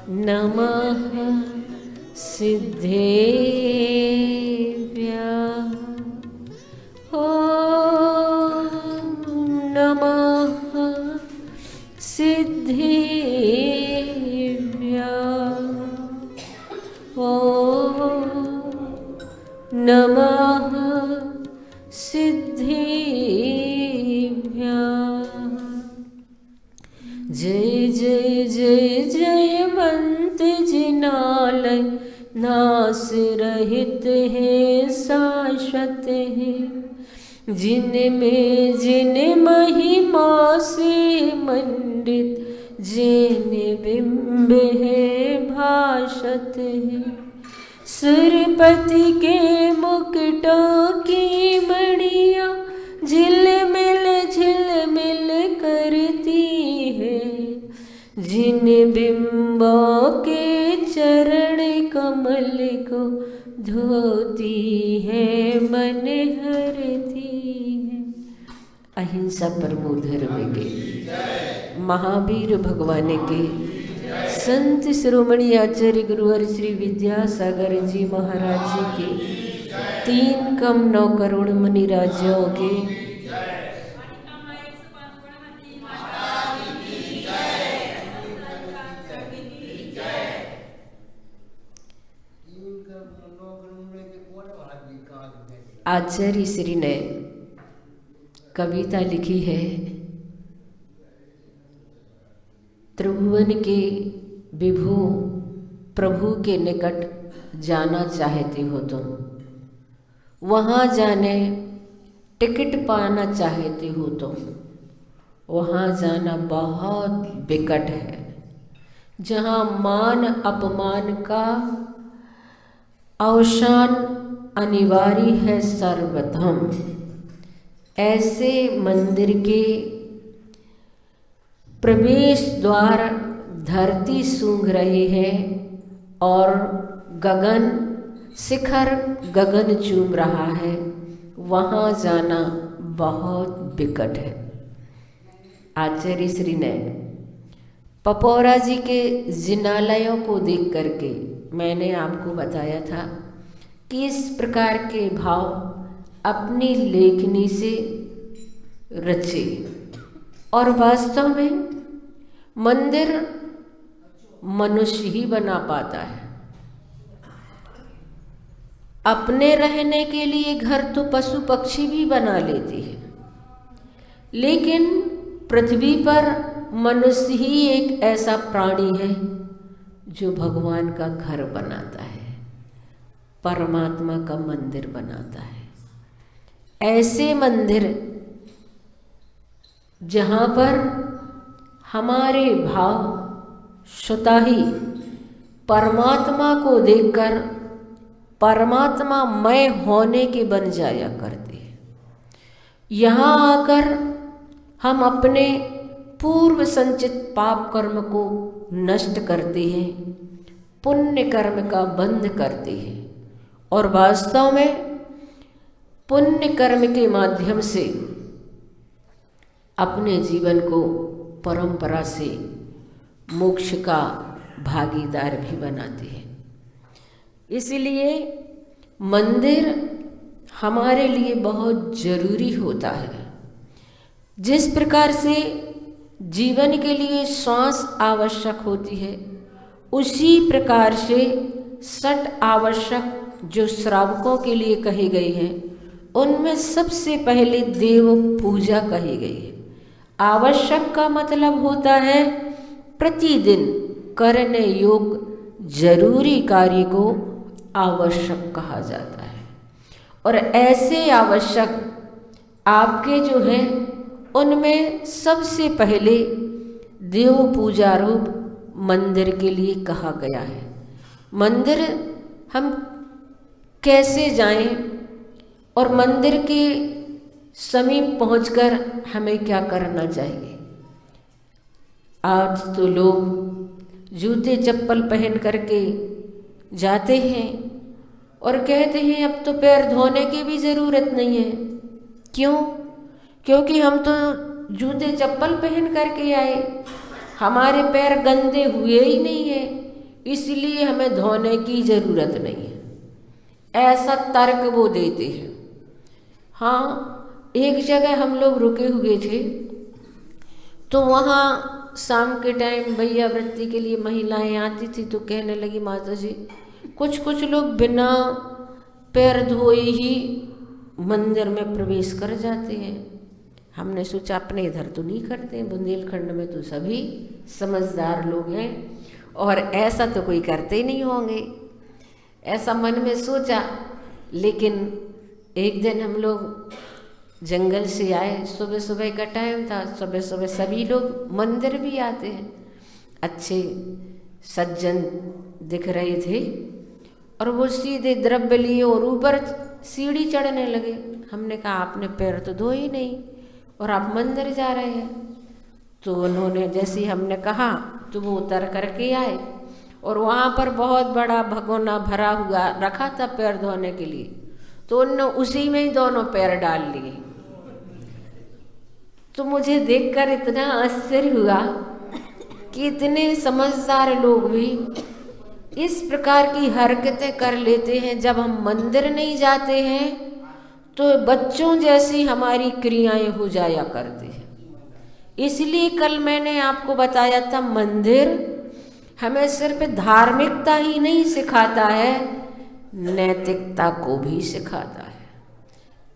नमः सिद्धेभ्यः। ॐ नमः सिद्धेभ्यः। ॐ नमः सिद्धेभ्यः। जय जय जय जयवंत जिनालय, नास रहित है शाश्वत है। जिनमें जिन महिमा से मंडित, जिन बिंब है भाषत है। सुरपति के मुकुटों की मणियाँ झिलमिल झिलमिल करती है। जिन बिंबों के चरण कमल को धोती है, मन हरती है। अहिंसा परमो धर्म के महावीर भगवान के संत शिरोमणि आचार्य गुरुवर श्री विद्यासागर जी महाराज जी के 3,9 करोड़ मुनि राजों के आचार्य श्री ने कविता लिखी है। त्रिभुवन के विभु प्रभु के निकट जाना चाहते हो तुम, वहाँ जाने टिकट पाना चाहते हो तुम, वहाँ जाना बहुत विकट है। जहाँ मान अपमान का अवसान अनिवार्य है सर्वप्रथम, ऐसे मंदिर के प्रवेश द्वार धरती सूंघ रही है और गगन शिखर गगन चूम रहा है। वहाँ जाना बहुत विकट है। आचार्य श्री ने पपौरा जी के जिनालयों को देख करके मैंने आपको बताया था कि इस प्रकार के भाव अपनी लेखनी से रचे। और वास्तव में मंदिर मनुष्य ही बना पाता है। अपने रहने के लिए घर तो पशु पक्षी भी बना लेते हैं, लेकिन पृथ्वी पर मनुष्य ही एक ऐसा प्राणी है जो भगवान का घर बनाता है, परमात्मा का मंदिर बनाता है। ऐसे मंदिर जहाँ पर हमारे भाव स्वतः ही परमात्मा को देखकर परमात्मा मय होने के बन जाया करते हैं। यहाँ आकर हम अपने पूर्व संचित पाप कर्म को नष्ट करते हैं, पुण्य कर्म का बंध करते हैं और वास्तव में पुण्य कर्म के माध्यम से अपने जीवन को परंपरा से मोक्ष का भागीदार भी बनाते हैं। इसलिए मंदिर हमारे लिए बहुत जरूरी होता है। जिस प्रकार से जीवन के लिए श्वास आवश्यक होती है, उसी प्रकार से 6 आवश्यक जो श्रावकों के लिए कहे गए हैं, उनमें सबसे पहले देव पूजा कही गई है। आवश्यक का मतलब होता है प्रतिदिन करने योग्य जरूरी कार्य को आवश्यक कहा जाता है। और ऐसे आवश्यक आपके जो हैं, उनमें सबसे पहले देव पूजा रूप मंदिर के लिए कहा गया है। मंदिर हम कैसे जाएं और मंदिर के समीप पहुंचकर हमें क्या करना चाहिए। आज तो लोग जूते चप्पल पहन करके जाते हैं और कहते हैं अब तो पैर धोने की भी ज़रूरत नहीं है। क्यों? क्योंकि हम तो जूते चप्पल पहन करके आए, हमारे पैर गंदे हुए ही नहीं है, इसलिए हमें धोने की ज़रूरत नहीं है। ऐसा तर्क वो देते हैं। हाँ, एक जगह हम लोग रुके हुए थे, तो वहाँ शाम के टाइम भैया वृत्ति के लिए महिलाएं आती थी, तो कहने लगी माता जी कुछ लोग बिना पैर धोए ही मंदिर में प्रवेश कर जाते हैं। हमने सोचा अपने इधर तो नहीं करते, बुंदेलखंड में तो सभी समझदार लोग हैं और ऐसा तो कोई करते ही नहीं होंगे, ऐसा मन में सोचा। लेकिन एक दिन हम लोग जंगल से आए, सुबह सुबह का टाइम था, सुबह सुबह सभी लोग मंदिर भी आते हैं, अच्छे सज्जन दिख रहे थे और वो सीधे द्रव्य लिए और ऊपर सीढ़ी चढ़ने लगे। हमने कहा आपने पैर तो धोए ही नहीं और आप मंदिर जा रहे हैं। तो उन्होंने जैसे हमने कहा तो वो उतर करके आए और वहाँ पर बहुत बड़ा भगोना भरा हुआ रखा था पैर धोने के लिए, तो उन्होंने उसी में ही दोनों पैर डाल लिए। तो मुझे देखकर इतना आश्चर्य हुआ कि इतने समझदार लोग भी इस प्रकार की हरकतें कर लेते हैं। जब हम मंदिर नहीं जाते हैं तो बच्चों जैसी हमारी क्रियाएं हो जाया करती हैं। इसलिए कल मैंने आपको बताया था, मंदिर हमें सिर्फ धार्मिकता ही नहीं सिखाता है, नैतिकता को भी सिखाता है।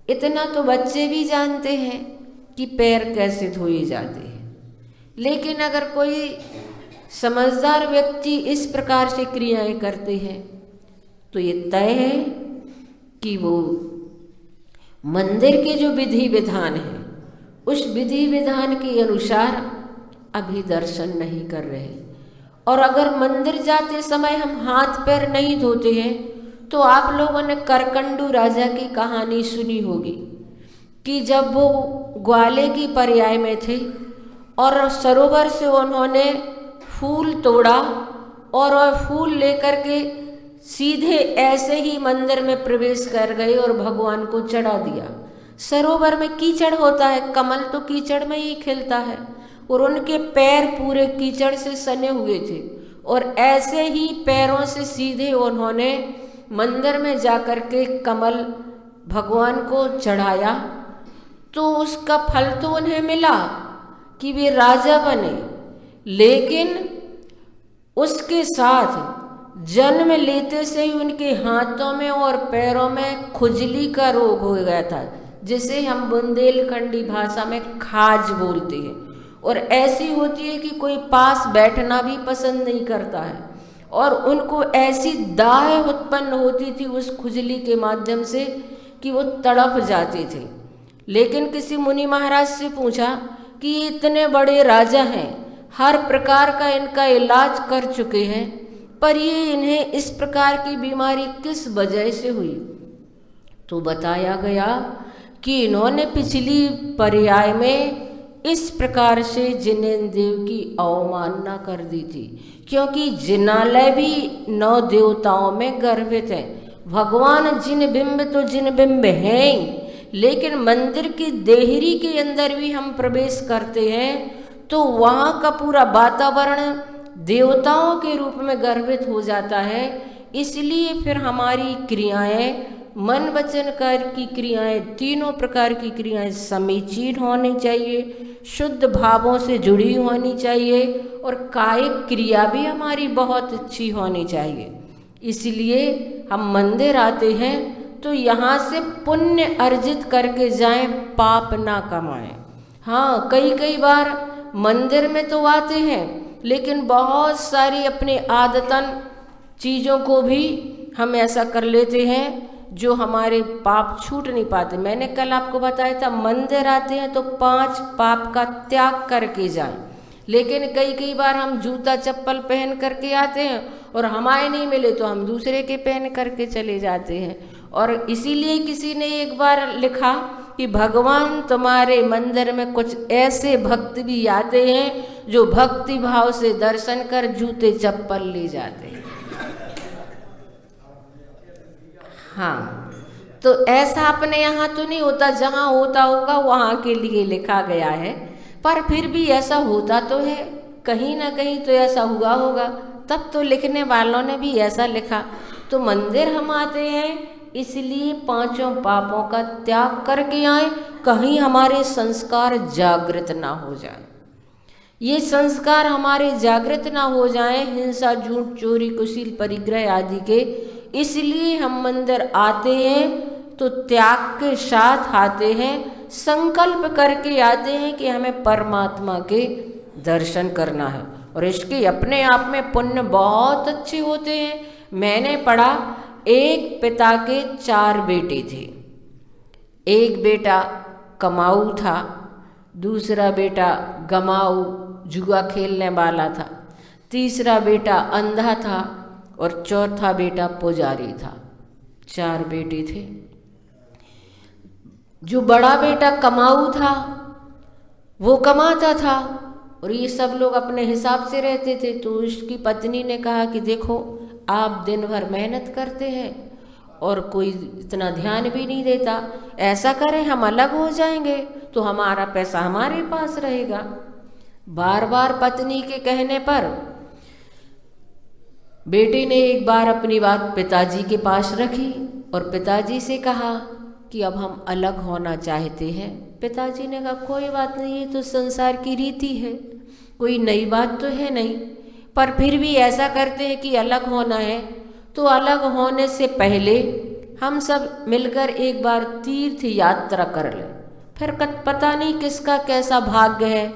इतना तो बच्चे भी जानते हैं कि पैर कैसे धोए जाते हैं, लेकिन अगर कोई समझदार व्यक्ति इस प्रकार से क्रियाएं करते हैं तो ये तय है कि वो मंदिर के जो विधि विधान है उस विधि विधान के अनुसार अभी दर्शन नहीं कर रहे। और अगर मंदिर जाते समय हम हाथ पैर नहीं धोते हैं तो आप लोगों ने करकंडू राजा की कहानी सुनी होगी कि जब वो ग्वाले की पर्याय में थे और सरोवर से उन्होंने फूल तोड़ा और वह फूल लेकर के सीधे ऐसे ही मंदिर में प्रवेश कर गए और भगवान को चढ़ा दिया। सरोवर में कीचड़ होता है, कमल तो कीचड़ में ही खिलता है, और उनके पैर पूरे कीचड़ से सने हुए थे और ऐसे ही पैरों से सीधे उन्होंने मंदिर में जाकर के कमल भगवान को चढ़ाया। तो उसका फल तो उन्हें मिला कि वे राजा बने, लेकिन उसके साथ जन्म लेते से ही उनके हाथों में और पैरों में खुजली का रोग हो गया था, जिसे हम बुंदेलखंडी भाषा में खाज बोलते हैं। और ऐसी होती है कि कोई पास बैठना भी पसंद नहीं करता है और उनको ऐसी दाह उत्पन्न होती थी उस खुजली के माध्यम से कि वो तड़प जाते थे। लेकिन किसी मुनि महाराज से पूछा कि ये इतने बड़े राजा हैं, हर प्रकार का इनका इलाज कर चुके हैं, पर ये इन्हें इस प्रकार की बीमारी किस वजह से हुई? तो बताया गया कि इन्होंने पिछली पर्याय में इस प्रकार से जिनेंद्र की अवमानना कर दी थी, क्योंकि जिनालय भी 9 देवताओं में गर्भित है। भगवान जिन बिंब तो जिन बिंब हैं, लेकिन मंदिर की देहरी के अंदर भी हम प्रवेश करते हैं तो वहाँ का पूरा वातावरण देवताओं के रूप में गर्भित हो जाता है। इसलिए फिर हमारी क्रियाएं, मन वचन कर की क्रियाएं, तीनों प्रकार की क्रियाएं समीचीन होनी चाहिए, शुद्ध भावों से जुड़ी होनी चाहिए और कायिक क्रिया भी हमारी बहुत अच्छी होनी चाहिए। इसलिए हम मंदिर आते हैं तो यहाँ से पुण्य अर्जित करके जाएं, पाप ना कमाएं। हाँ, कई बार मंदिर में तो आते हैं लेकिन बहुत सारी अपने आदतन चीज़ों को भी हम ऐसा कर लेते हैं जो हमारे पाप छूट नहीं पाते। मैंने कल आपको बताया था, मंदिर आते हैं तो 5 पाप का त्याग करके जाएं, लेकिन कई बार हम जूता चप्पल पहन करके आते हैं और हमारे नहीं मिले तो हम दूसरे के पहन करके चले जाते हैं। और इसीलिए किसी ने एक बार लिखा कि भगवान तुम्हारे मंदिर में कुछ ऐसे भक्त भी आते हैं जो भक्ति भाव से दर्शन कर जूते चप्पल ले जाते हैं। हाँ, तो ऐसा अपने यहाँ तो नहीं होता, जहाँ होता होगा वहाँ के लिए लिखा गया है, पर फिर भी ऐसा होता तो है, कहीं ना कहीं तो ऐसा हुआ होगा, तब तो लिखने वालों ने भी ऐसा लिखा। तो मंदिर हम आते हैं इसलिए पांचों पापों का त्याग करके आए, कहीं हमारे संस्कार जागृत ना हो जाए। ये संस्कार हमारे जागृत ना हो जाए, हिंसा, झूठ, चोरी, कुशील, परिग्रह आदि के, इसलिए हम मंदिर आते हैं तो त्याग के साथ आते हैं, संकल्प करके आते हैं कि हमें परमात्मा के दर्शन करना है। और इसके अपने आप में पुण्य बहुत अच्छे होते हैं। मैंने पढ़ा, एक पिता के 4 बेटे थे। एक बेटा कमाऊ था, दूसरा बेटा गमाऊ जुआ खेलने वाला था, तीसरा बेटा अंधा था और चौथा बेटा पुजारी था। 4 बेटे थे। जो बड़ा बेटा कमाऊ था वो कमाता था और ये सब लोग अपने हिसाब से रहते थे। तो उसकी पत्नी ने कहा कि देखो, आप दिन भर मेहनत करते हैं और कोई इतना ध्यान भी नहीं देता, ऐसा करें हम अलग हो जाएंगे तो हमारा पैसा हमारे पास रहेगा। बार बार पत्नी के कहने पर बेटे ने एक बार अपनी बात पिताजी के पास रखी और पिताजी से कहा कि अब हम अलग होना चाहते हैं। पिताजी ने कहा कोई बात नहीं, ये तो संसार की रीति है, कोई नई बात तो है नहीं, पर फिर भी ऐसा करते हैं कि अलग होना है। तो अलग होने से पहले हम सब मिलकर एक बार तीर्थ यात्रा कर लें, फिर पता नहीं किसका कैसा भाग्य है,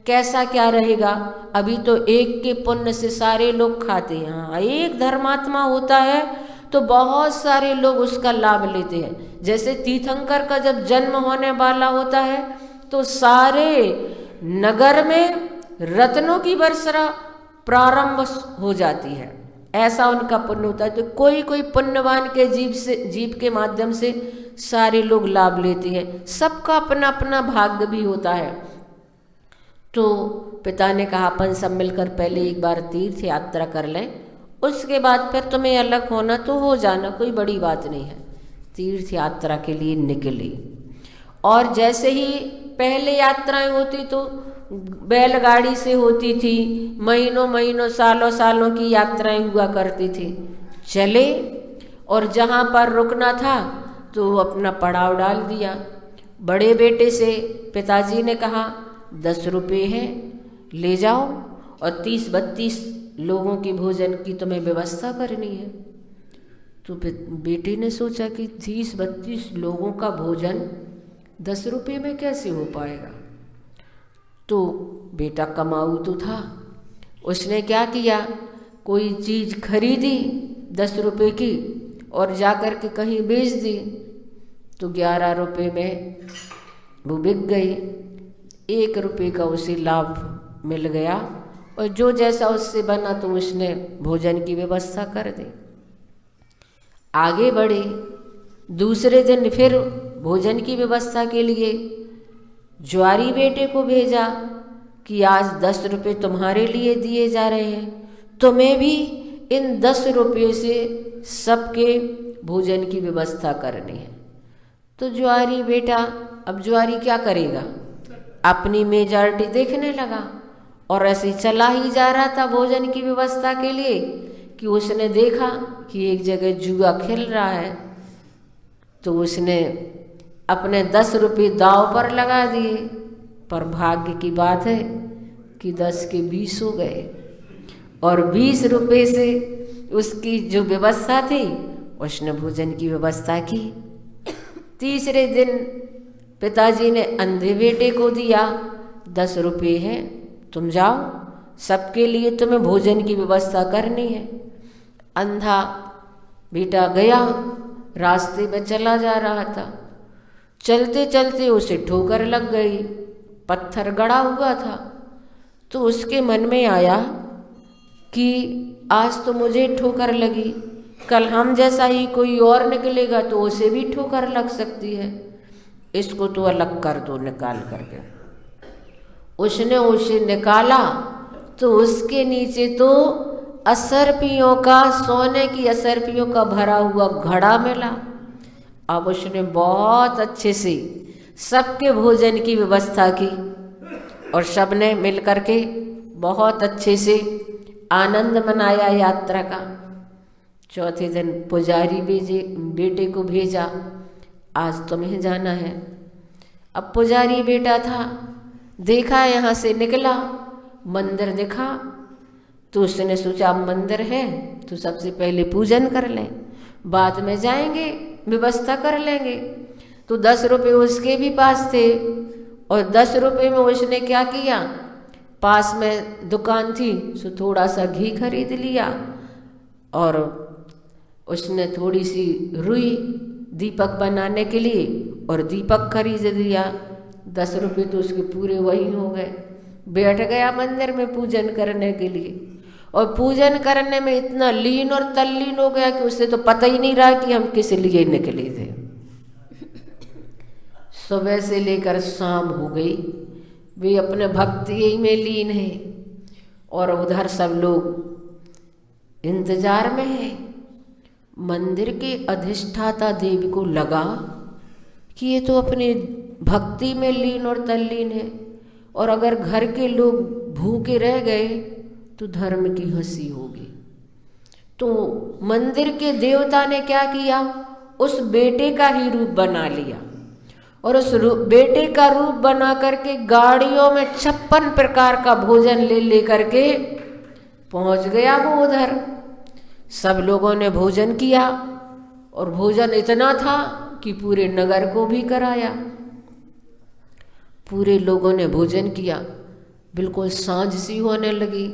कैसा क्या रहेगा। अभी तो एक के पुण्य से सारे लोग खाते हैं। हाँ, एक धर्मात्मा होता है तो बहुत सारे लोग उसका लाभ लेते हैं। जैसे तीर्थंकर का जब जन्म होने वाला होता है तो सारे नगर में रत्नों की वर्षा प्रारंभ हो जाती है, ऐसा उनका पुण्य होता है। तो कोई कोई पुण्यवान के जीव के माध्यम से सारे लोग लाभ लेते हैं। सबका अपना अपना भाग्य भी होता है। तो पिता ने कहा अपन सब मिलकर पहले एक बार तीर्थ यात्रा कर लें, उसके बाद फिर तुम्हें अलग होना तो हो जाना, कोई बड़ी बात नहीं है। तीर्थ यात्रा के लिए निकली और जैसे ही पहले यात्राएं होती तो बैलगाड़ी से होती थी, महीनों महीनों सालों सालों की यात्राएं हुआ करती थी। चले और जहाँ पर रुकना था तो अपना पड़ाव डाल दिया। बड़े बेटे से पिताजी ने कहा 10 रुपये हैं, ले जाओ और 30-32 लोगों के भोजन की तुम्हें व्यवस्था करनी है। तो बेटे ने सोचा कि 30-32 लोगों का भोजन 10 रुपये में कैसे हो पाएगा। तो बेटा कमाऊ तो था, उसने क्या किया, कोई चीज़ खरीदी 10 रुपये की और जाकर के कहीं बेच दी तो 11 रुपये में वो बिक गई। 1 रुपये का उसे लाभ मिल गया और जो जैसा उससे बना तो उसने भोजन की व्यवस्था कर दी। आगे बढ़े, दूसरे दिन फिर भोजन की व्यवस्था के लिए ज्वारी बेटे को भेजा कि आज 10 रुपये तुम्हारे लिए दिए जा रहे हैं, तुम्हें भी इन 10 रुपये से सबके भोजन की व्यवस्था करनी है। तो ज्वारी बेटा अब ज्वारी क्या करेगा, अपनी मेजॉरिटी देखने लगा और ऐसे चला ही जा रहा था भोजन की व्यवस्था के लिए कि उसने देखा कि एक जगह जुआ खेल रहा है। तो उसने अपने 10 रुपये दांव पर लगा दिए, पर भाग्य की बात है कि 10 के 20 हो गए और 20 रुपये से उसकी जो व्यवस्था थी उसने भोजन की व्यवस्था की। तीसरे दिन पिताजी ने अंधे बेटे को दिया, 10 रुपये हैं, तुम जाओ, सबके लिए तुम्हें भोजन की व्यवस्था करनी है। अंधा बेटा गया, रास्ते में चला जा रहा था, चलते चलते उसे ठोकर लग गई, पत्थर गड़ा हुआ था। तो उसके मन में आया कि आज तो मुझे ठोकर लगी, कल हम जैसा ही कोई और निकलेगा तो उसे भी ठोकर लग सकती है, इसको तो अलग कर दो निकाल करके। उसने उसे निकाला तो उसके नीचे तो असरपियों का, सोने की असरपियों का भरा हुआ घड़ा मिला। अब उसने बहुत अच्छे से सबके भोजन की व्यवस्था की और सबने मिल करके बहुत अच्छे से आनंद मनाया यात्रा का। चौथे दिन पुजारी बेटे को भेजा, आज तुम्हें जाना है। अब पुजारी बेटा था, देखा यहाँ से निकला, मंदिर दिखा तो उसने सोचा अब मंदिर है तो सबसे पहले पूजन कर लें, बाद में जाएंगे व्यवस्था कर लेंगे। तो 10 रुपये उसके भी पास थे और 10 रुपये में उसने क्या किया, पास में दुकान थी सो थोड़ा सा घी खरीद लिया और उसने थोड़ी सी रुई दीपक बनाने के लिए और दीपक खरीद लिया। 10 रुपये तो उसके पूरे वही हो गए। बैठ गया मंदिर में पूजन करने के लिए और पूजन करने में इतना लीन और तल्लीन हो गया कि उसे तो पता ही नहीं रहा कि हम किस लिए निकले थे। सुबह से लेकर शाम हो गई, वे अपने भक्ति में लीन है और उधर सब लोग इंतजार में है। मंदिर के अधिष्ठाता देवी को लगा कि ये तो अपनी भक्ति में लीन और तल्लीन है और अगर घर के लोग भूखे रह गए तो धर्म की हंसी होगी। तो मंदिर के देवता ने क्या किया, उस बेटे का ही रूप बना लिया और उस बेटे का रूप बना करके गाड़ियों में 56 प्रकार का भोजन ले करके पहुंच गया वो उधर। सब लोगों ने भोजन किया और भोजन इतना था कि पूरे नगर को भी कराया। पूरे लोगों ने भोजन किया, बिल्कुल सांझ सी होने लगी।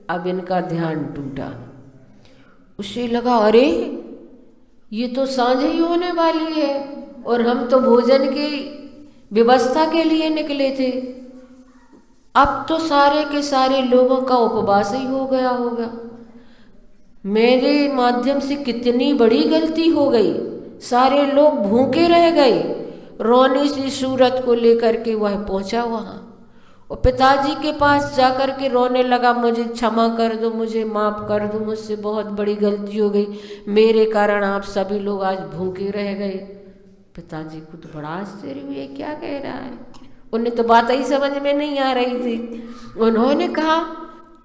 अब इनका ध्यान टूटा, उसे लगा अरे ये तो सांझ ही होने वाली है और हम तो भोजन की व्यवस्था के लिए निकले थे। अब तो सारे के सारे लोगों का उपवास ही हो गया होगा। मेरे माध्यम से कितनी बड़ी गलती हो गई, सारे लोग भूखे रह गए। रोनी सी सूरत को लेकर के वह पहुंचा वहाँ और पिताजी के पास जाकर के रोने लगा, मुझे क्षमा कर दो, मुझे माफ़ कर दो, मुझसे बहुत बड़ी गलती हो गई, मेरे कारण आप सभी लोग आज भूखे रह गए। पिताजी को तो बड़ा आश्चर्य हुआ, ये क्या कह रहा है। उन्हें तो बात ही समझ में नहीं आ रही थी। उन्होंने कहा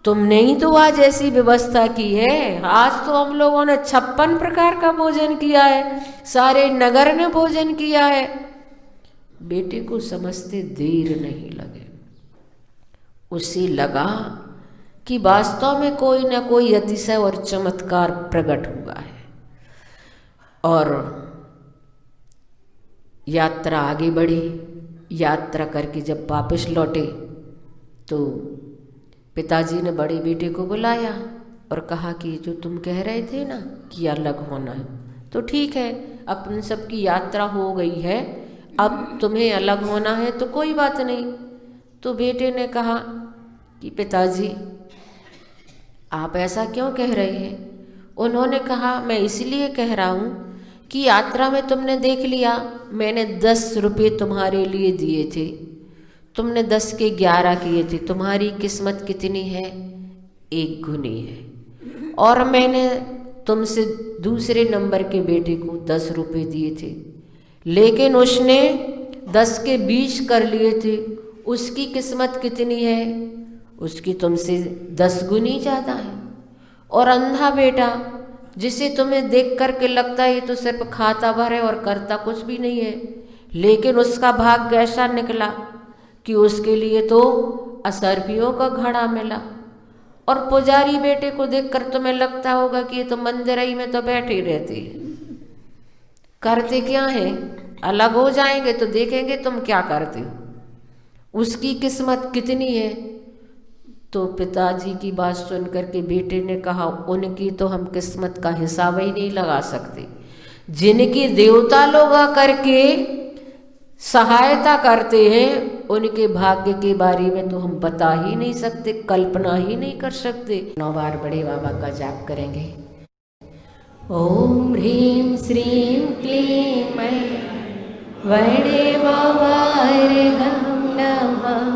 तुमने ही तो आज ऐसी व्यवस्था की है, आज तो हम लोगों ने 56 प्रकार का भोजन किया है, सारे नगर ने भोजन किया है। बेटे को समझते देर नहीं लगे, उसे लगा कि वास्तव में कोई ना कोई अतिशय और चमत्कार प्रकट हुआ है। और यात्रा आगे बढ़ी। यात्रा करके जब वापस लौटे तो पिताजी ने बड़े बेटे को बुलाया और कहा कि जो तुम कह रहे थे ना कि अलग होना है, तो ठीक है, अपन सबकी यात्रा हो गई है, अब तुम्हें अलग होना है तो कोई बात नहीं। तो बेटे ने कहा कि पिताजी आप ऐसा क्यों कह रहे हैं। उन्होंने कहा मैं इसलिए कह रहा हूँ कि यात्रा में तुमने देख लिया, मैंने 10 रुपये तुम्हारे लिए दिए थे, तुमने 10 के 11 किए थे, तुम्हारी किस्मत कितनी है, 1 गुनी है। और मैंने तुमसे दूसरे नंबर के बेटे को 10 रुपये दिए थे, लेकिन उसने 10 के 20 कर लिए थे, उसकी किस्मत कितनी है, उसकी तुमसे 10 गुनी ज़्यादा है। और अंधा बेटा जिसे तुम्हें देख करके लगता है ये तो सिर्फ खाता भर है और करता कुछ भी नहीं है, लेकिन उसका भाग्य ऐसा निकला कि उसके लिए तो असरफियों का घड़ा मिला। और पुजारी बेटे को देखकर तुम्हें लगता होगा कि ये तो मंदिर ही में तो बैठे रहते हैं, करते क्या है, अलग हो जाएंगे तो देखेंगे तुम क्या करते हो, उसकी किस्मत कितनी है। तो पिताजी की बात सुन करके बेटे ने कहा उनकी तो हम किस्मत का हिसाब ही नहीं लगा सकते, जिनकी देवता लोग आकर के सहायता करते हैं उनके भाग्य के बारे में तो हम बता ही नहीं सकते, कल्पना ही नहीं कर सकते। 9 बार बड़े बाबा का जाप करेंगे। ओम ह्रीं श्रीं क्लीं मैं बड़े बाबा नमः।